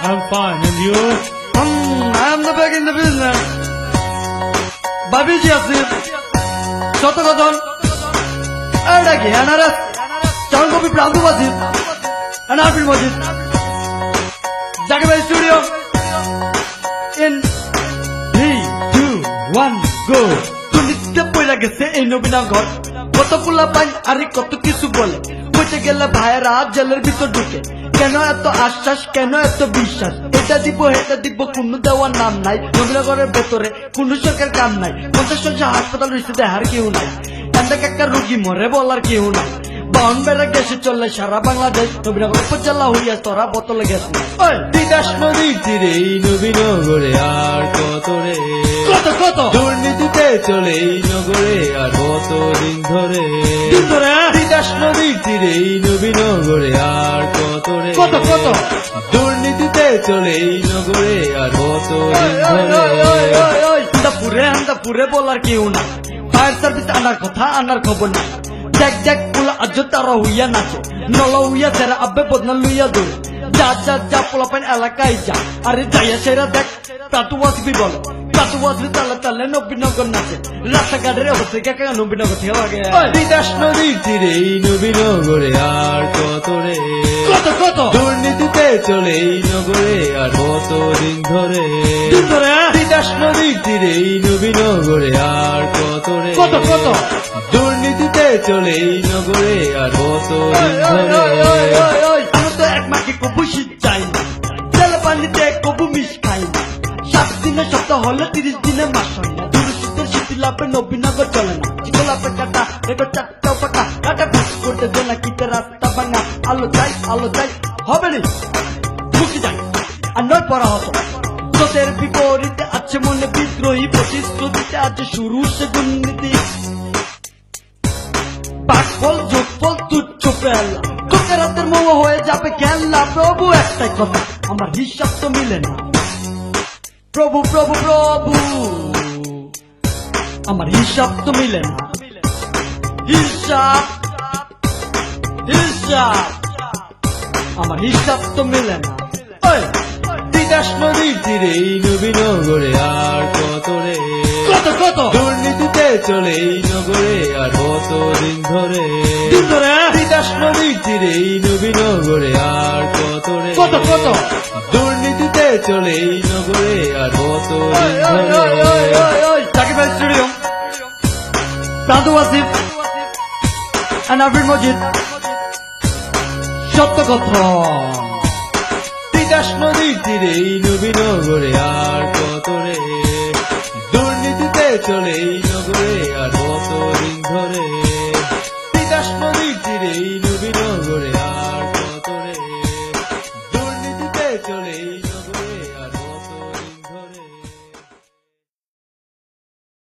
I'm fine, and you? I am the back in the business. Babiji Asif. Sotokoton. Erdagi, Anaras. Changopi Prandu Asif. And Arpin Mojit. Jagabai Studio. In 3, 2, 1, go. Tuniste poila gese ei nobina ghor. কত পোলা পাই আরে কত কিছু বলে বসে গেলে ভাইয়েরা জেলের ভিতর ঢুকে কেন এত আশ্বাস কেন এত বিশ্বাস এটা দিব কোনো দেওয়ার নাম নাই নবীনগরের ভেতরে কোনো সরকার কাম নাই 50 হাসপাতাল রয়েছে দেখার কেউ নাই এন্ডাকে একটা রোগী মরে বলার কেউ নাই বাউন বেড়া গ্যাসে চললে সারা বাংলাদেশ নবীনগর উপজেলা হইয়া তোরা বোতলে গ্যাস তিতাস নদীর তীরে এই নবীনগরে আর কত রে কত কত দুর্নীতিতে চলে এই নগরে আর কত দিন ধরে তিতাস নদীর তীরে এই নবীনগরে আর কত রে কত কত দুর্নীতিতে চলে এই নগরে আর কত দিন ধরে পুরে বলার কেউ না ফায়ার সার্ভিস আনার কথা আনার খবর না দেখ দেখ পোলা আজ তারা হইয়া নাচে নল হইয়া সেরা আব্বে বদনা লইয়া দৌড় যা যা যা পোলা পাইন এলাকায় যা আরে যাইয়া সেরা দেখ প্রাতু আসবি বলে প্রাতু আসবি তালে তালে নবীনগর নাচে রাস্তাঘাটের হচ্ছে কাকা নবীনগর থেকে লাগে তিতাস নদীর তীরে এই নবীনগরে আর কত রে কত কত দুর্নীতিতে চলে এই নগরে আর কত দিন ধরে তিতাস নদীর তীরে এই নবীনগরে আর কত রে কত কত দুর্নীতিতে চলে এই নগরে আর কত দিন ধরে আমি তো এক মাকে কবু শীত চাই না তেল পানিতে কবু মিশ খাই না 7 দিনে সপ্তাহ হলে 30 দিনে মাস হয় না দুরুশীতের শীতি লাভে নবীনগর চলে না চিকলাপে কাটা রেখো চারটা পাকা কাটা ফুস করতে দে না কিতে রাস্তা ভাঙা আলো চাই হবে নি মুখি যাই আর নয় পড়া হতো তোদের বিপরীতে আছে মনে বিদ্রোহী প্রতিশ্রুতিতে আছে শুরু সে দুর্নীতি পাকফল যোগফল তুচ্ছ পেলা তোকে রাতের মোহ হয়ে যাবে খেলা প্রভু একটাই কথা আমার হিসাব তো মিলে না প্রভু প্রভু প্রভু আমার হিসাব তো মিলে না হিসাব আমার হিসাব তো মিলে না তিতাস নদীর তীরে এই নবীনগরে আর কত রে কত কত দুর্নীতিতে চলে এই নগরে আর কত দিন ধরে তিতাস নদীর তীরে এই নবীনগরে আর কত রে কত কত দুর্নীতিতে চলে এই নগরে আর কত দিন ধরে সাকিব স্টুডিও প্রাতু আসিফ and Arpin Mojit সত্য কথা তিতাস নদীর তীরে এই নবীনগরে আর